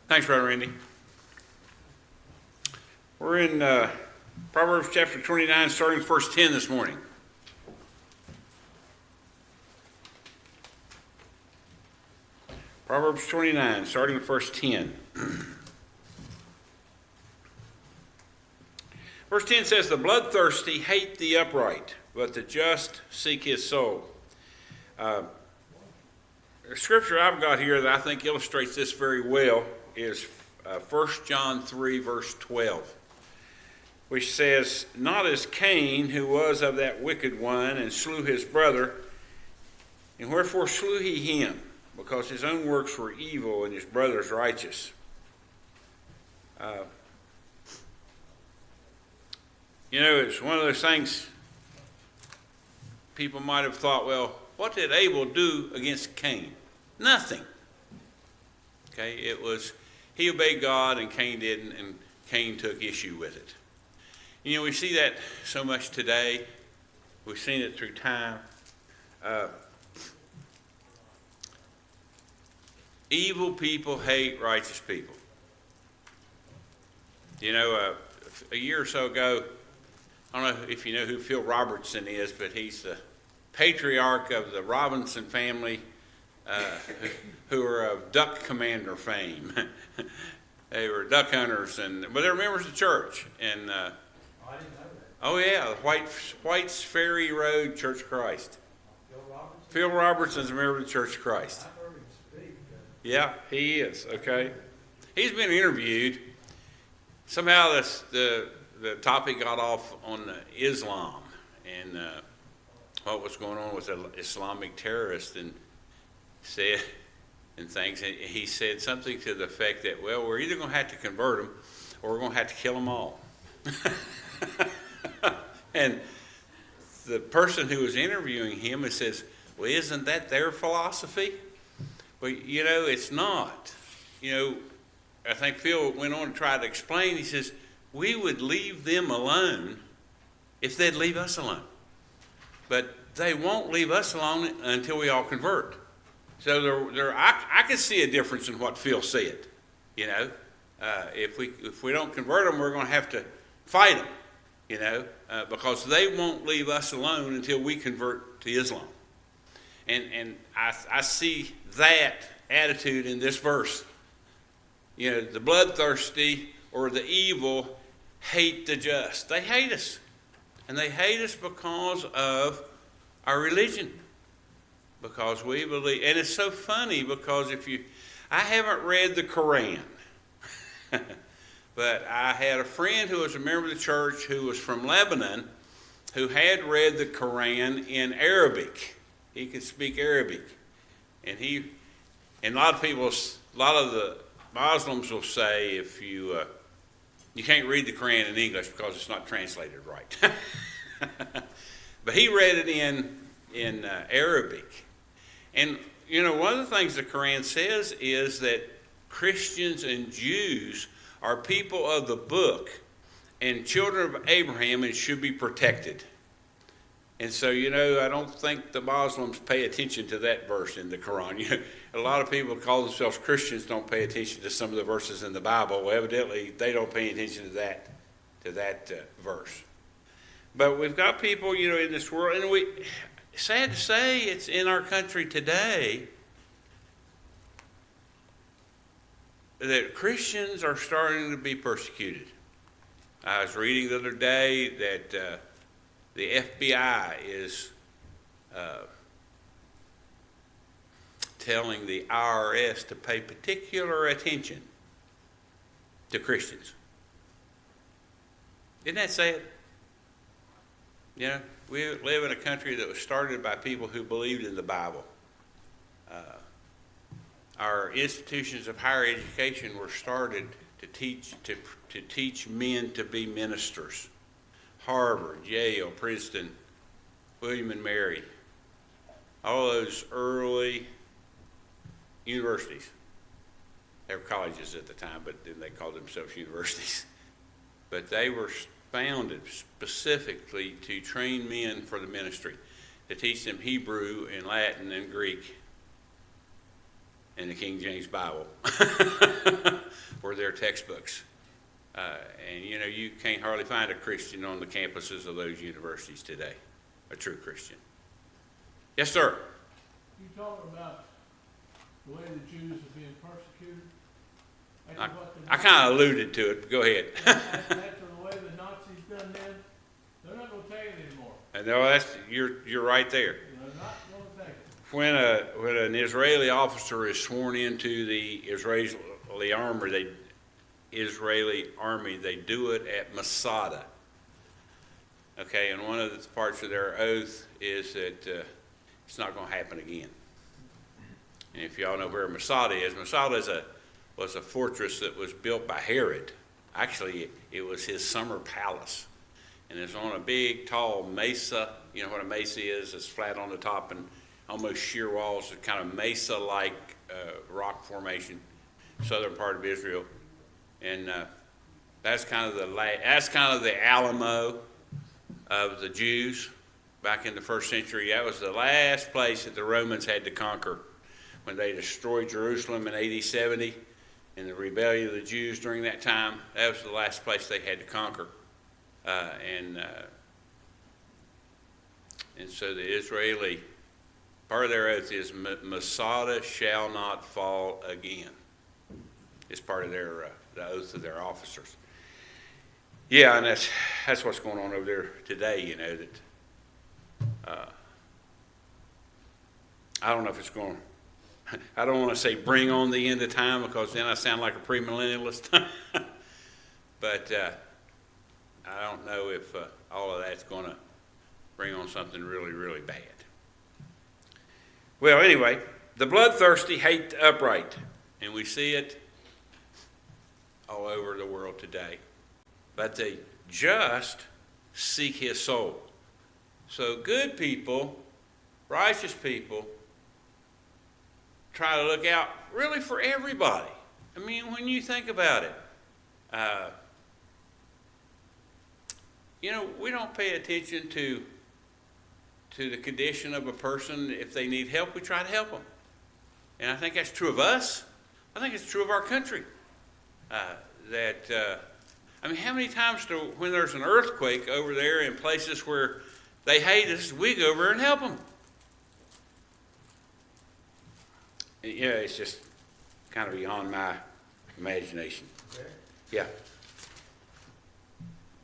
Thanks, Brother Randy. We're in Proverbs chapter 29, starting with verse 10 this morning. Proverbs 29, starting with verse 10. Verse 10 says, "The bloodthirsty hate the upright, but the just seek his soul." The scripture I've got here that I think illustrates this very well is 1 John 3, verse 12, which says, "Not as Cain, who was of that wicked one, and slew his brother. And wherefore slew he him? Because his own works were evil, and his brother's righteous." It's one of those things people might have thought, well, what did Abel do against Cain? Nothing. Okay, it was he obeyed God and Cain didn't, and Cain took issue with it. We see that so much today. We've seen it through time. Evil people hate righteous people. A year or so ago, I don't know if you know who Phil Robertson is, but he's the patriarch of the Robinson family, who are of duck commander fame. They were duck hunters, but they were members of the church. And I didn't know that. oh yeah, White's Ferry Road Church of Christ. Phil Robertson? Phil Robertson's a member of the Church of Christ. I heard him speak. Yeah, he is. Okay, he's been interviewed. Somehow the topic got off on Islam and what was going on with the Islamic terrorists and said and things. And he said something to the effect that, well, we're either going to have to convert them or we're going to have to kill them all. And the person who was interviewing him says, well, isn't that their philosophy? Well, it's not. I think Phil went on to try to explain. He says, we would leave them alone if they'd leave us alone. But they won't leave us alone until we all convert. So I can see a difference in what Phil said. If we don't convert them, we're going to have to fight them. Because they won't leave us alone until we convert to Islam. And I see that attitude in this verse. The bloodthirsty or the evil hate the just. They hate us. And they hate us because of our religion. Because we believe, and it's so funny because I haven't read the Quran. But I had a friend who was a member of the church who was from Lebanon who had read the Quran in Arabic. He could speak Arabic. And a lot of the Muslims will say if you can't read the Quran in English because it's not translated right. But he read it in Arabic. And, one of the things the Quran says is that Christians and Jews are people of the book and children of Abraham and should be protected. And so, I don't think the Muslims pay attention to that verse in the Quran. A lot of people who call themselves Christians don't pay attention to some of the verses in the Bible. Well, evidently, they don't pay attention to that verse. But we've got people, in this world, and sad to say, it's in our country today that Christians are starting to be persecuted. I was reading the other day that the FBI is telling the IRS to pay particular attention to Christians. Isn't that sad? We live in a country that was started by people who believed in the Bible. Our institutions of higher education were started to teach men to be ministers. Harvard, Yale, Princeton, William and Mary, all those early universities. They were colleges at the time, but then they called themselves universities. But they were founded specifically to train men for the ministry, to teach them Hebrew and Latin and Greek. and the King James Bible were their textbooks. And you can't hardly find a Christian on the campuses of those universities today, a true Christian. Yes, sir. You talking about the way the Jews are being persecuted? I kind of alluded to it, but go ahead. After the way the Nazis done then, they're not going to take it anymore. No, you're right there. They're not going to take it. When an Israeli officer is sworn into the Israeli army, they do it at Masada. Okay, and one of the parts of their oath is that it's not going to happen again. And if y'all know where Masada is, was a fortress that was built by Herod. Actually, it was his summer palace. And it's on a big, tall mesa. You know what a mesa is? It's flat on the top and almost sheer walls. It's kind of mesa-like rock formation, southern part of Israel. And that's kind of the Alamo of the Jews back in the first century. That was the last place that the Romans had to conquer when they destroyed Jerusalem in AD 70. In the rebellion of the Jews during that time, that was the last place they had to conquer. And so the Israeli, part of their oath is Masada shall not fall again. It's part of their the oath of their officers. Yeah, and that's what's going on over there today, that I don't know if it's going I don't want to say bring on the end of time because then I sound like a premillennialist. But I don't know if all of that's going to bring on something really, really bad. Well, anyway, the bloodthirsty hate the upright, and we see it all over the world today. But the just seek his soul. So good people, righteous people, try to look out really for everybody. I mean, when you think about it, we don't pay attention to the condition of a person. If they need help, we try to help them. And I think that's true of us. I think it's true of our country. How many times when there's an earthquake over there in places where they hate us, we go over and help them? Yeah, it's just kind of beyond my imagination. Okay. Yeah.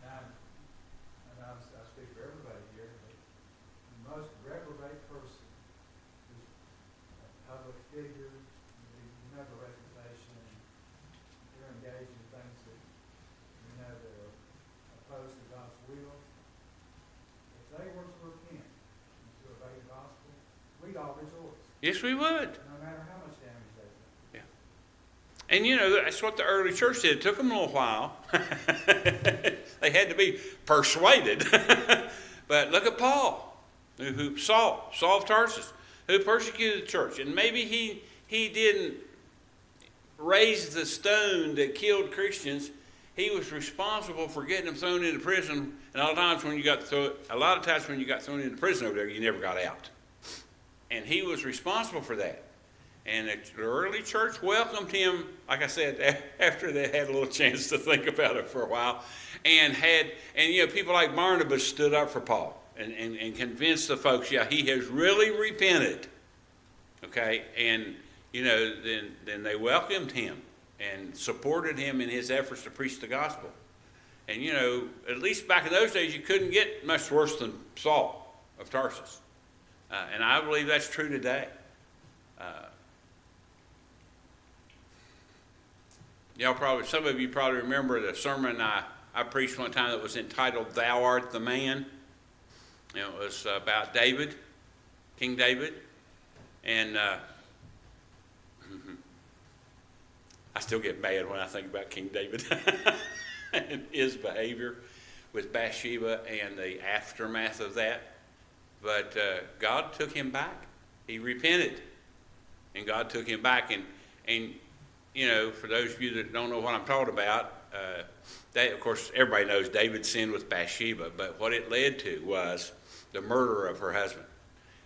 Now, and I speak for everybody here, but the most reprobate person is a public figure, you have a reputation, and you're engaged in things that that are opposed to God's will. If they were to repent and to obey the gospel, we'd all rejoice. Yes, we would. No matter how much damage they've done. Yeah. And that's what the early church did. It took them a little while. They had to be persuaded. But look at Paul, Saul of Tarsus, who persecuted the church. And maybe he didn't raise the stone that killed Christians. He was responsible for getting them thrown into prison. And a lot of times when you got thrown into prison over there, you never got out. And he was responsible for that. And the early church welcomed him, like I said, after they had a little chance to think about it for a while. And people like Barnabas stood up for Paul and convinced the folks, yeah, he has really repented. Okay? And, then they welcomed him and supported him in his efforts to preach the gospel. And, at least back in those days, you couldn't get much worse than Saul of Tarsus. And I believe that's true today. Some of you probably remember the sermon I preached one time that was entitled, "Thou Art the Man." It was about David, King David. And I still get mad when I think about King David and his behavior with Bathsheba and the aftermath of that. But God took him back. He repented, and God took him back. And for those of you that don't know what I'm talking about, of course, everybody knows David sinned with Bathsheba, but what it led to was the murder of her husband.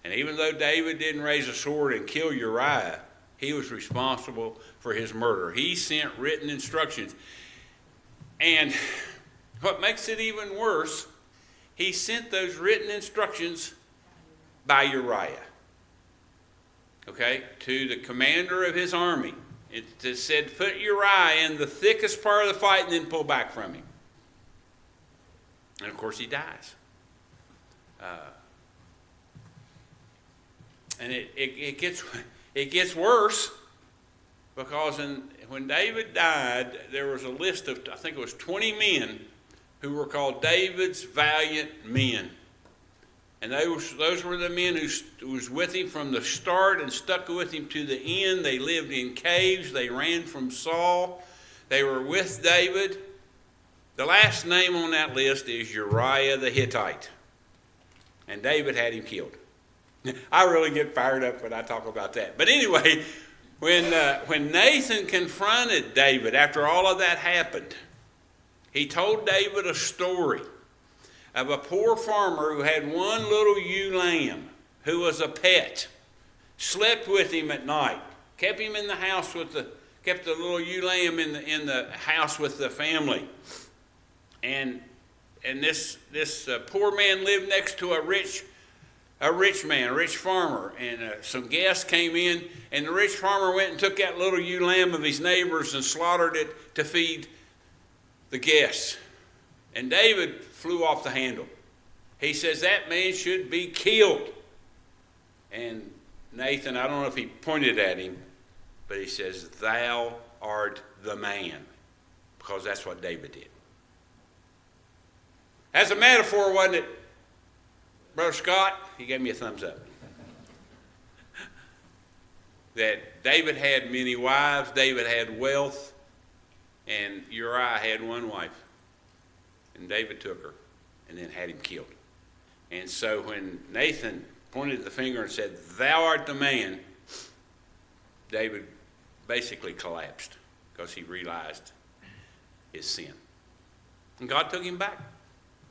And even though David didn't raise a sword and kill Uriah, he was responsible for his murder. He sent written instructions. And what makes it even worse, he sent those written instructions by Uriah, okay, to the commander of his army. It said, put Uriah in the thickest part of the fight and then pull back from him. And of course he dies. And it gets worse, because when David died, there was a list of, I think it was 20 men who were called David's valiant men. And those were the men who was with him from the start and stuck with him to the end. They lived in caves. They ran from Saul. They were with David. The last name on that list is Uriah the Hittite. And David had him killed. I really get fired up when I talk about that. But anyway, when Nathan confronted David after all of that happened, he told David a story of a poor farmer who had one little ewe lamb who was a pet, slept with him at night, kept him in the house kept the little ewe lamb in the house with the family. And this poor man lived next to a rich farmer, and some guests came in, and the rich farmer went and took that little ewe lamb of his neighbors and slaughtered it to feed the guests. And David flew off the handle. He says, that man should be killed. And Nathan, I don't know if he pointed at him, but he says, thou art the man, because that's what David did. As a metaphor, wasn't it, Brother Scott? He gave me a thumbs up. That David had many wives, David had wealth, and Uriah had one wife. And David took her and then had him killed. And so when Nathan pointed the finger and said, thou art the man, David basically collapsed because he realized his sin. And God took him back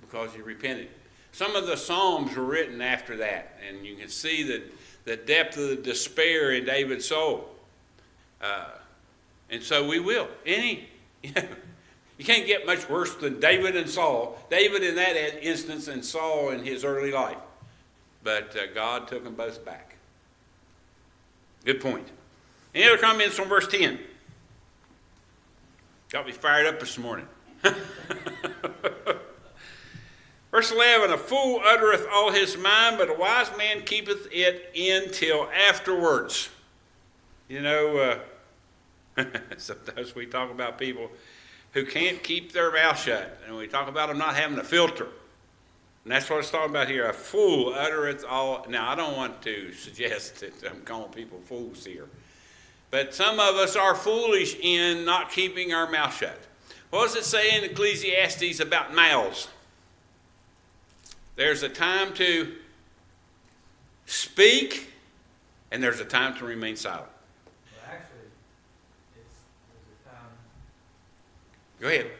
because he repented. Some of the Psalms were written after that, and you can see the depth of the despair in David's soul. And so we will. You can't get much worse than David and Saul. David in that instance and Saul in his early life. But God took them both back. Good point. Any other comments on verse 10? Got me fired up this morning. Verse 11, a fool uttereth all his mind, but a wise man keepeth it in till afterwards. You know, sometimes we talk about people who can't keep their mouth shut. And we talk about them not having a filter. And that's what it's talking about here. A fool uttereth all. Now, I don't want to suggest that I'm calling people fools here. But some of us are foolish in not keeping our mouth shut. What does it say in Ecclesiastes about mouths? There's a time to speak, and there's a time to remain silent. Well, actually, there's a time. Go ahead.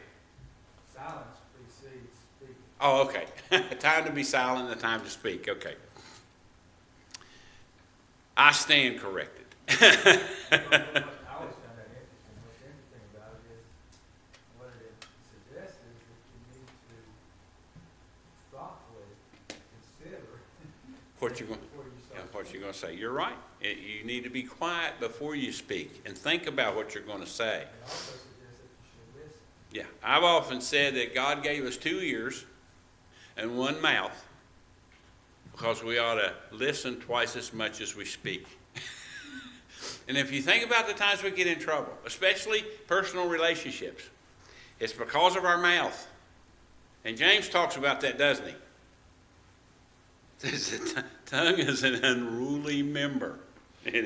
Silence precedes speaking. Oh, okay. A time to be silent and a time to speak. Okay. I stand corrected. I always found that interesting. What's interesting about it is what it suggests is that you need to thoughtfully consider What you going? before you Yeah, start. what you're going to say. You're right. You need to be quiet before you speak and think about what you're going to say. It also suggests that you should listen. Yeah, I've often said that God gave us 2 ears and 1 mouth because we ought to listen twice as much as we speak. And if you think about the times we get in trouble, especially personal relationships, it's because of our mouth. And James talks about that, doesn't he? The tongue is an unruly member. And